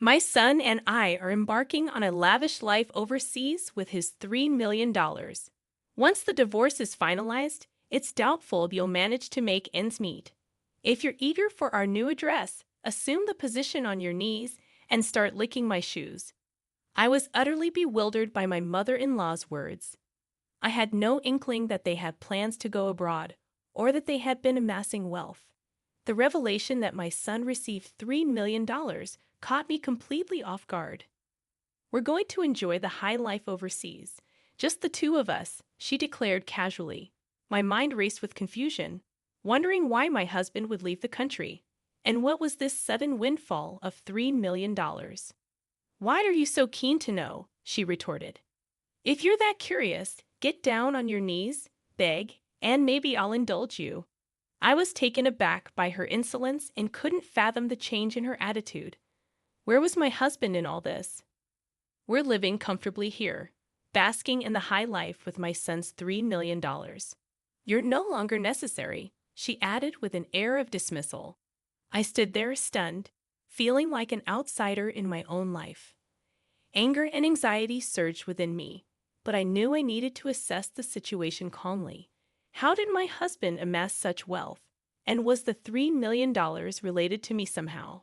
My son and I are embarking on a lavish life overseas with his $3 million. Once the divorce is finalized, it's doubtful you'll manage to make ends meet. If you're eager for our new address, assume the position on your knees and start licking my shoes. I was utterly bewildered by my mother-in-law's words. I had no inkling that they had plans to go abroad, or that they had been amassing wealth. The revelation that my son received $3 million caught me completely off guard. "We're going to enjoy the high life overseas, just the two of us," she declared casually. My mind raced with confusion, wondering why my husband would leave the country, and what was this sudden windfall of $3 million. "Why are you so keen to know?" she retorted. "If you're that curious, get down on your knees, beg, and maybe I'll indulge you." I was taken aback by her insolence and couldn't fathom the change in her attitude. Where was my husband in all this? "We're living comfortably here, basking in the high life with my son's $3 million. You're no longer necessary," she added with an air of dismissal. I stood there stunned, feeling like an outsider in my own life. Anger and anxiety surged within me, but I knew I needed to assess the situation calmly. How did my husband amass such wealth, and was the $3 million related to me somehow?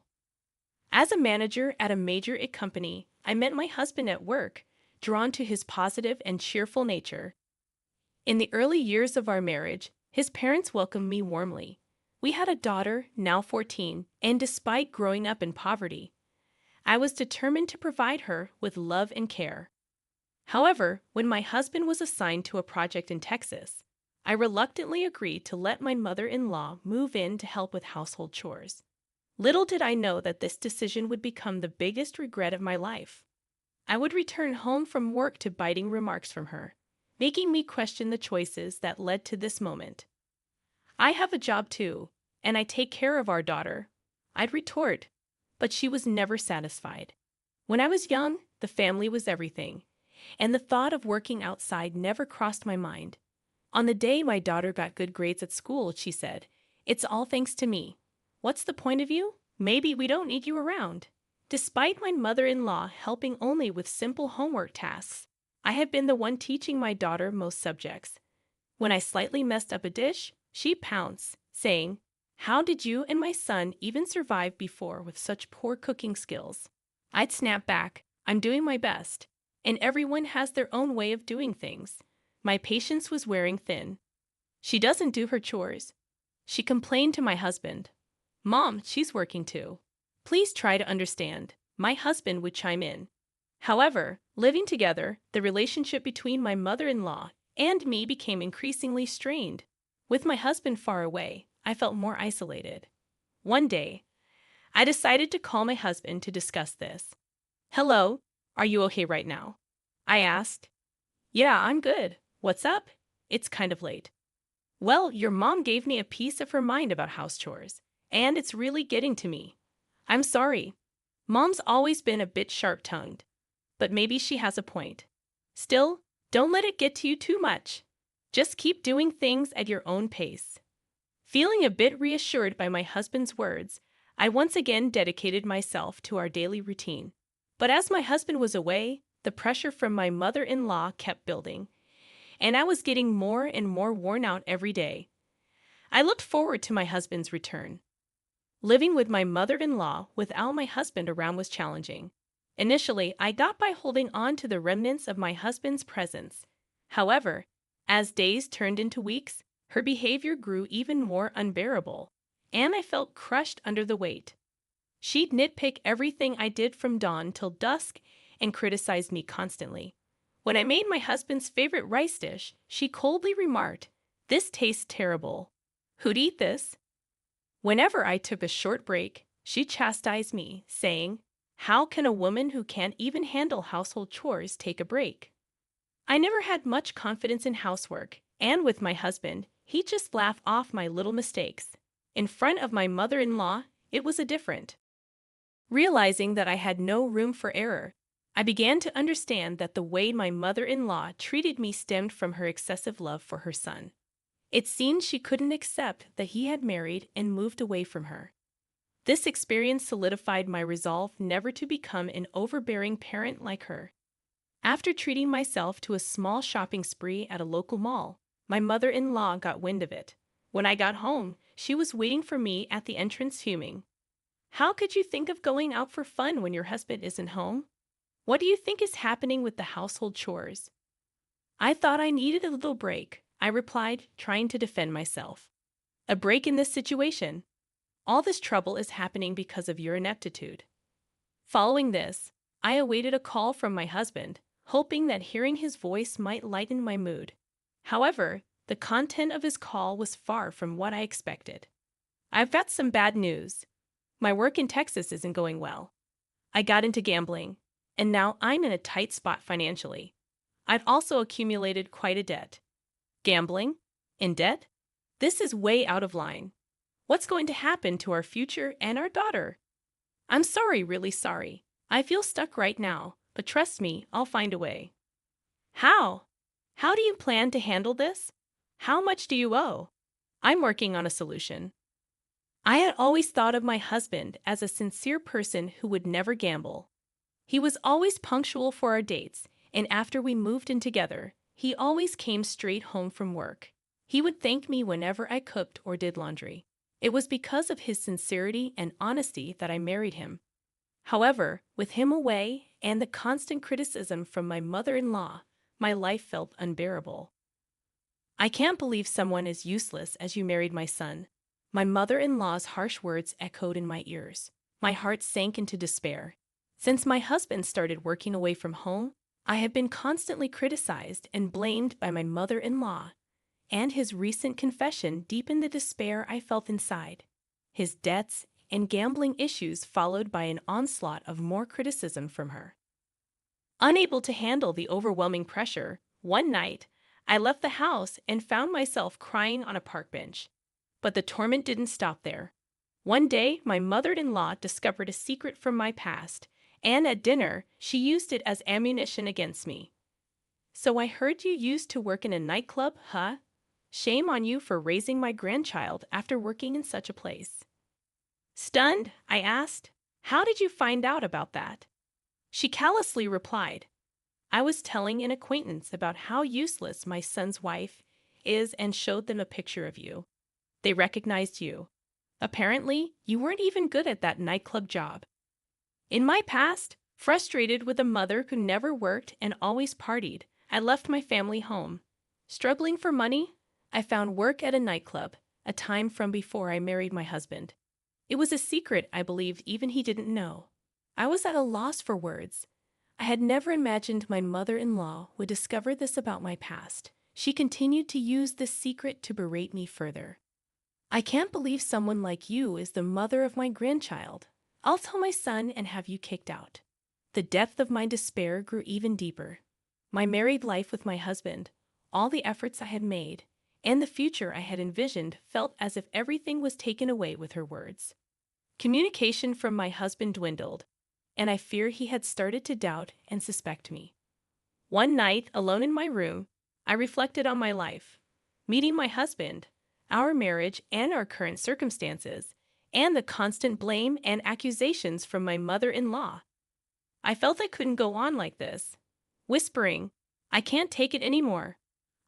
As a manager at a major company, I met my husband at work, drawn to his positive and cheerful nature. In the early years of our marriage, his parents welcomed me warmly. We had a daughter, now 14, and despite growing up in poverty, I was determined to provide her with love and care. However, when my husband was assigned to a project in Texas, I reluctantly agreed to let my mother-in-law move in to help with household chores. Little did I know that this decision would become the biggest regret of my life. I would return home from work to biting remarks from her, making me question the choices that led to this moment. "I have a job too, and I take care of our daughter," I'd retort, but she was never satisfied. When I was young, the family was everything, and the thought of working outside never crossed my mind. On the day my daughter got good grades at school, she said, "It's all thanks to me. What's the point of you? Maybe we don't need you around." Despite my mother-in-law helping only with simple homework tasks, I have been the one teaching my daughter most subjects. When I slightly messed up a dish, she pounced, saying, "How did you and my son even survive before with such poor cooking skills?" I'd snap back, "I'm doing my best, and everyone has their own way of doing things." My patience was wearing thin. "She doesn't do her chores," she complained to my husband. "Mom, she's working too. Please try to understand," my husband would chime in. However, living together, the relationship between my mother-in-law and me became increasingly strained. With my husband far away, I felt more isolated. One day, I decided to call my husband to discuss this. "Hello, are you okay right now?" I asked. "Yeah, I'm good. What's up? It's kind of late." "Well, your mom gave me a piece of her mind about house chores, and it's really getting to me. I'm sorry. Mom's always been a bit sharp-tongued, but maybe she has a point. Still, don't let it get to you too much. Just keep doing things at your own pace." Feeling a bit reassured by my husband's words, I once again dedicated myself to our daily routine. But as my husband was away, the pressure from my mother-in-law kept building, and I was getting more and more worn out every day. I looked forward to my husband's return. Living with my mother-in-law without my husband around was challenging. Initially, I got by holding on to the remnants of my husband's presence. However, as days turned into weeks, her behavior grew even more unbearable, and I felt crushed under the weight. She'd nitpick everything I did from dawn till dusk and criticize me constantly. When I made my husband's favorite rice dish, she coldly remarked, "This tastes terrible. Who'd eat this?" Whenever I took a short break, she chastised me, saying, "How can a woman who can't even handle household chores take a break?" I never had much confidence in housework, and with my husband, he'd just laugh off my little mistakes. In front of my mother-in-law, it was different. Realizing that I had no room for error, I began to understand that the way my mother-in-law treated me stemmed from her excessive love for her son. It seemed she couldn't accept that he had married and moved away from her. This experience solidified my resolve never to become an overbearing parent like her. After treating myself to a small shopping spree at a local mall, my mother-in-law got wind of it. When I got home, she was waiting for me at the entrance fuming. How could you think of going out for fun when your husband isn't home? What do you think is happening with the household chores? I thought I needed a little break, I replied, trying to defend myself. A break in this situation? All this trouble is happening because of your ineptitude. Following this, I awaited a call from my husband, hoping that hearing his voice might lighten my mood. However, the content of his call was far from what I expected. I've got some bad news. My work in Texas isn't going well. I got into gambling, and now I'm in a tight spot financially. I've also accumulated quite a debt. Gambling? In debt? This is way out of line. What's going to happen to our future and our daughter? I'm sorry, really sorry. I feel stuck right now, but trust me, I'll find a way. How? How do you plan to handle this? How much do you owe? I'm working on a solution. I had always thought of my husband as a sincere person who would never gamble. He was always punctual for our dates, and after we moved in together, he always came straight home from work. He would thank me whenever I cooked or did laundry. It was because of his sincerity and honesty that I married him. However, with him away and the constant criticism from my mother-in-law, my life felt unbearable. I can't believe someone as useless as you married my son. My mother-in-law's harsh words echoed in my ears. My heart sank into despair. Since my husband started working away from home, I have been constantly criticized and blamed by my mother-in-law, and his recent confession deepened the despair I felt inside. His debts and gambling issues followed by an onslaught of more criticism from her. Unable to handle the overwhelming pressure, one night, I left the house and found myself crying on a park bench. But the torment didn't stop there. One day, my mother-in-law discovered a secret from my past, and at dinner, she used it as ammunition against me. So I heard you used to work in a nightclub, huh? Shame on you for raising my grandchild after working in such a place. Stunned, I asked, how did you find out about that? She callously replied, I was telling an acquaintance about how useless my son's wife is and showed them a picture of you. They recognized you. Apparently, you weren't even good at that nightclub job. In my past, frustrated with a mother who never worked and always partied, I left my family home. Struggling for money, I found work at a nightclub, a time from before I married my husband. It was a secret I believed even he didn't know. I was at a loss for words. I had never imagined my mother-in-law would discover this about my past. She continued to use this secret to berate me further. I can't believe someone like you is the mother of my grandchild. I'll tell my son and have you kicked out. The depth of my despair grew even deeper. My married life with my husband, all the efforts I had made, and the future I had envisioned felt as if everything was taken away with her words. Communication from my husband dwindled, and I fear he had started to doubt and suspect me. One night, alone in my room, I reflected on my life, meeting my husband, our marriage and our current circumstances, and the constant blame and accusations from my mother-in-law. I felt I couldn't go on like this. Whispering, I can't take it anymore.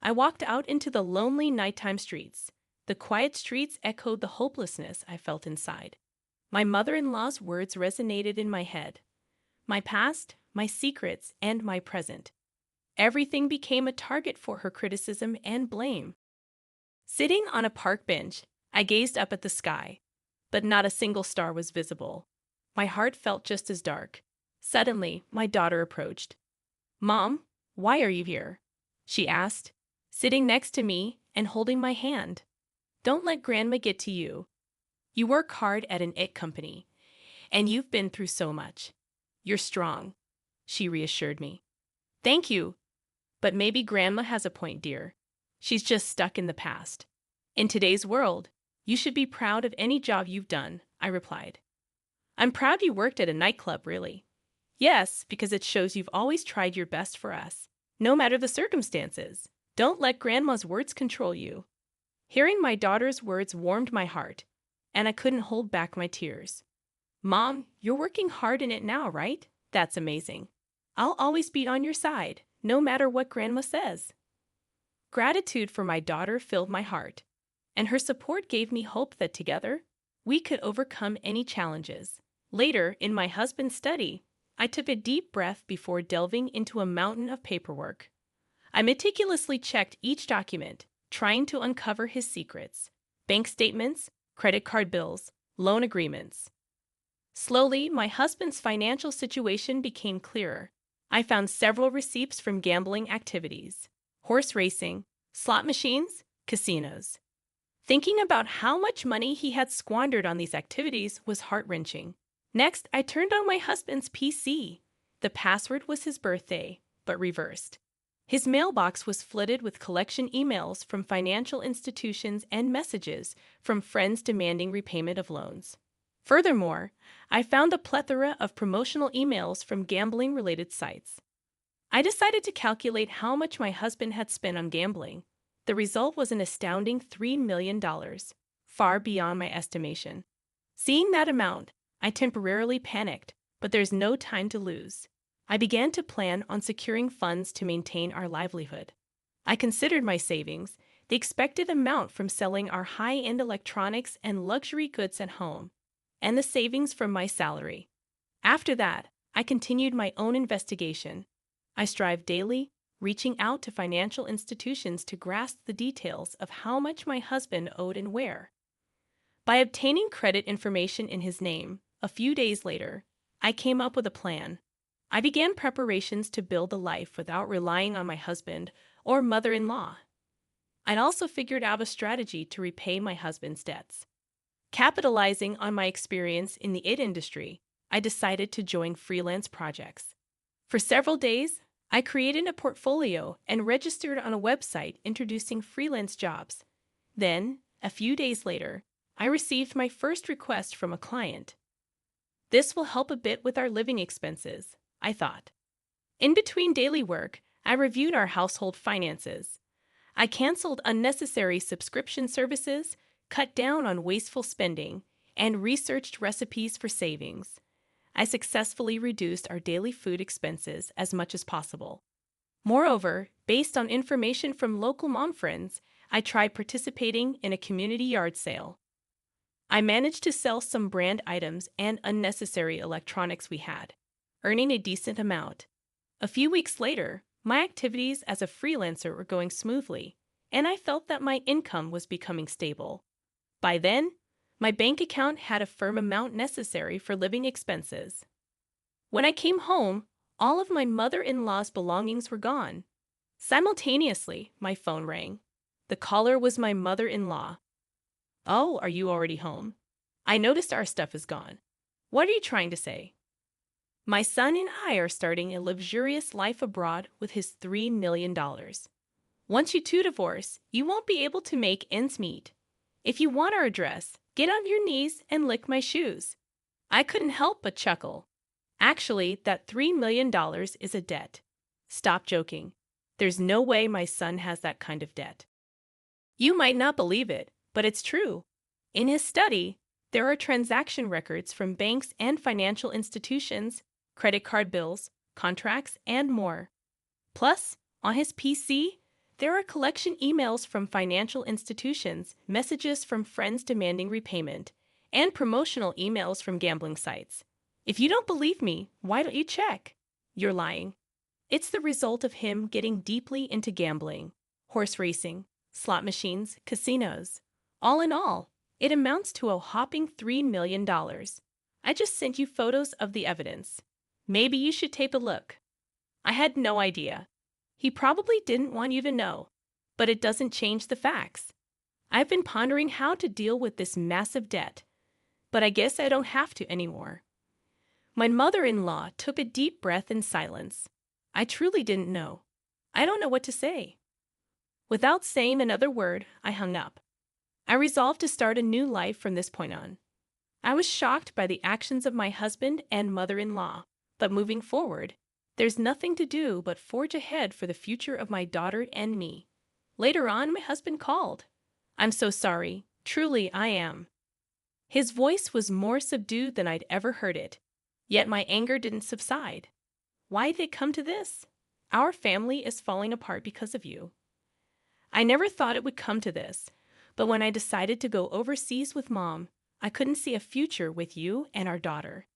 I walked out into the lonely nighttime streets. The quiet streets echoed the hopelessness I felt inside. My mother-in-law's words resonated in my head. My past, my secrets, and my present. Everything became a target for her criticism and blame. Sitting on a park bench, I gazed up at the sky, but not a single star was visible. My heart felt just as dark. Suddenly, my daughter approached. Mom, why are you here? She asked, sitting next to me and holding my hand. Don't let Grandma get to you. You work hard at an IT company, and you've been through so much. You're strong, she reassured me. Thank you, but maybe Grandma has a point, dear. She's just stuck in the past. In today's world, you should be proud of any job you've done, I replied. I'm proud you worked at a nightclub, really. Yes, because it shows you've always tried your best for us, no matter the circumstances. Don't let Grandma's words control you. Hearing my daughter's words warmed my heart. and I couldn't hold back my tears. Mom, you're working hard in it now, right? That's amazing. I'll always be on your side, no matter what Grandma says. Gratitude for my daughter filled my heart, and her support gave me hope that together, we could overcome any challenges. Later, in my husband's study, I took a deep breath before delving into a mountain of paperwork. I meticulously checked each document, trying to uncover his secrets: bank statements, credit card bills, loan agreements. Slowly, my husband's financial situation became clearer. I found several receipts from gambling activities, horse racing, slot machines, casinos. Thinking about how much money he had squandered on these activities was heart-wrenching. Next, I turned on my husband's PC. The password was his birthday, but reversed. His mailbox was flooded with collection emails from financial institutions and messages from friends demanding repayment of loans. Furthermore, I found a plethora of promotional emails from gambling-related sites. I decided to calculate how much my husband had spent on gambling. The result was an astounding $3 million, far beyond my estimation. Seeing that amount, I temporarily panicked, but there's no time to lose. I began to plan on securing funds to maintain our livelihood. I considered my savings, the expected amount from selling our high-end electronics and luxury goods at home, and the savings from my salary. After that, I continued my own investigation. I strived daily, reaching out to financial institutions to grasp the details of how much my husband owed and where. By obtaining credit information in his name, a few days later, I came up with a plan. I began preparations to build a life without relying on my husband or mother-in-law. I'd also figured out a strategy to repay my husband's debts. Capitalizing on my experience in the IT industry, I decided to join freelance projects. For several days, I created a portfolio and registered on a website introducing freelance jobs. Then, a few days later, I received my first request from a client. This will help a bit with our living expenses, I thought. In between daily work, I reviewed our household finances. I canceled unnecessary subscription services, cut down on wasteful spending, and researched recipes for savings. I successfully reduced our daily food expenses as much as possible. Moreover, based on information from local mom friends, I tried participating in a community yard sale. I managed to sell some brand items and unnecessary electronics we had, earning a decent amount. A few weeks later, my activities as a freelancer were going smoothly, and I felt that my income was becoming stable. By then, my bank account had a firm amount necessary for living expenses. When I came home, all of my mother-in-law's belongings were gone. Simultaneously, my phone rang. The caller was my mother-in-law. "Oh, are you already home? I noticed our stuff is gone. What are you trying to say?" "My son and I are starting a luxurious life abroad with his $3 million. Once you two divorce, you won't be able to make ends meet. If you want our address, get on your knees and lick my shoes." I couldn't help but chuckle. Actually, that $3 million is a debt. Stop joking. There's no way my son has that kind of debt. You might not believe it, but it's true. In his study, there are transaction records from banks and financial institutions, credit card bills, contracts, and more. Plus, on his PC, there are collection emails from financial institutions, messages from friends demanding repayment, and promotional emails from gambling sites. If you don't believe me, why don't you check? You're lying. It's the result of him getting deeply into gambling, horse racing, slot machines, casinos. All in all, it amounts to a whopping $3 million. I just sent you photos of the evidence. Maybe you should take a look. I had no idea. He probably didn't want you to know, but it doesn't change the facts. I've been pondering how to deal with this massive debt, but I guess I don't have to anymore. My mother-in-law took a deep breath in silence. I truly didn't know. I don't know what to say. Without saying another word, I hung up. I resolved to start a new life from this point on. I was shocked by the actions of my husband and mother-in-law, but moving forward, there's nothing to do but forge ahead for the future of my daughter and me. Later on, my husband called. "I'm so sorry. Truly, I am." His voice was more subdued than I'd ever heard it. Yet my anger didn't subside. Why did it come to this? Our family is falling apart because of you. I never thought it would come to this, but when I decided to go overseas with Mom, I couldn't see a future with you and our daughter.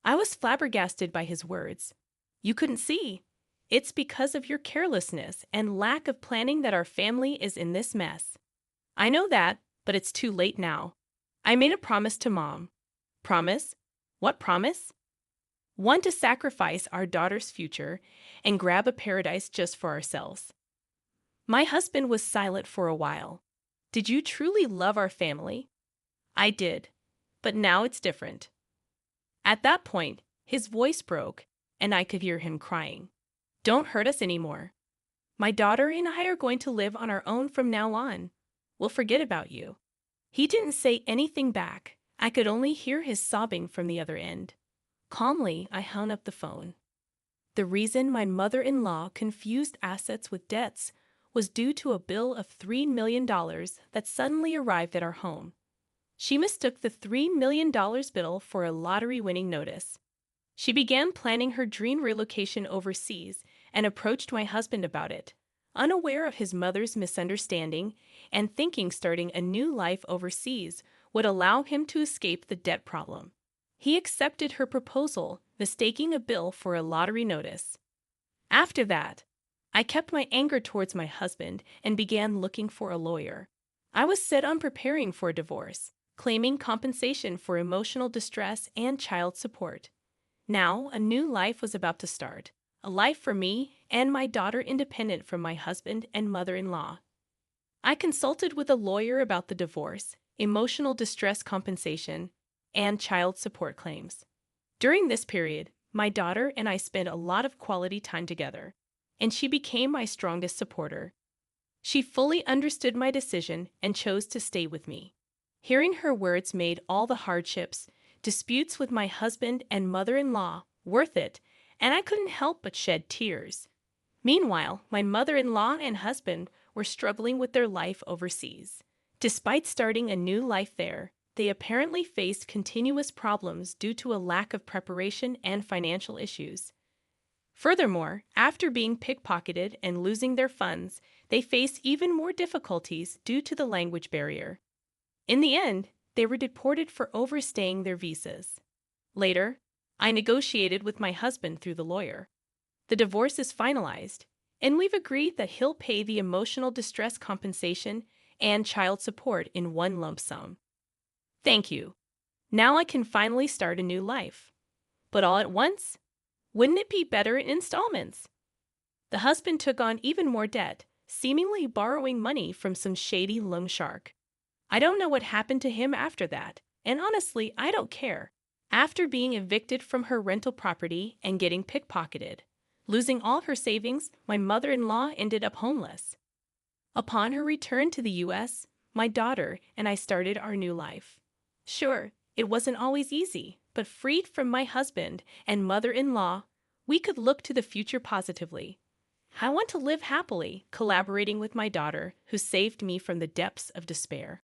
I was flabbergasted by his words. You couldn't see. It's because of your carelessness and lack of planning that our family is in this mess. I know that, but it's too late now. I made a promise to Mom. Promise? What promise? One, to sacrifice our daughter's future and grab a paradise just for ourselves. My husband was silent for a while. Did you truly love our family? I did, but now it's different. At that point, his voice broke, and I could hear him crying. Don't hurt us anymore. My daughter and I are going to live on our own from now on. We'll forget about you. He didn't say anything back. I could only hear his sobbing from the other end. Calmly, I hung up the phone. The reason my mother-in-law confused assets with debts was due to a bill of $3 million that suddenly arrived at our home. She mistook the $3 million bill for a lottery-winning notice. She began planning her dream relocation overseas and approached my husband about it, unaware of his mother's misunderstanding and thinking starting a new life overseas would allow him to escape the debt problem. He accepted her proposal, mistaking a bill for a lottery notice. After that, I kept my anger towards my husband and began looking for a lawyer. I was set on preparing for a divorce, claiming compensation for emotional distress and child support. Now, a new life was about to start, a life for me and my daughter independent from my husband and mother-in-law. I consulted with a lawyer about the divorce, emotional distress compensation, and child support claims. During this period, my daughter and I spent a lot of quality time together, and she became my strongest supporter. She fully understood my decision and chose to stay with me. Hearing her words made all the hardships, disputes with my husband and mother-in-law worth it, and I couldn't help but shed tears. Meanwhile, my mother-in-law and husband were struggling with their life overseas. Despite starting a new life there, they apparently faced continuous problems due to a lack of preparation and financial issues. Furthermore, after being pickpocketed and losing their funds, they faced even more difficulties due to the language barrier. In the end, they were deported for overstaying their visas. Later, I negotiated with my husband through the lawyer. The divorce is finalized, and we've agreed that he'll pay the emotional distress compensation and child support in one lump sum. Thank you. Now I can finally start a new life. But all at once? Wouldn't it be better in installments? The husband took on even more debt, seemingly borrowing money from some shady loan shark. I don't know what happened to him after that, and honestly, I don't care. After being evicted from her rental property and getting pickpocketed, losing all her savings, my mother-in-law ended up homeless. Upon her return to the U.S., my daughter and I started our new life. Sure, it wasn't always easy, but freed from my husband and mother-in-law, we could look to the future positively. I want to live happily, collaborating with my daughter, who saved me from the depths of despair.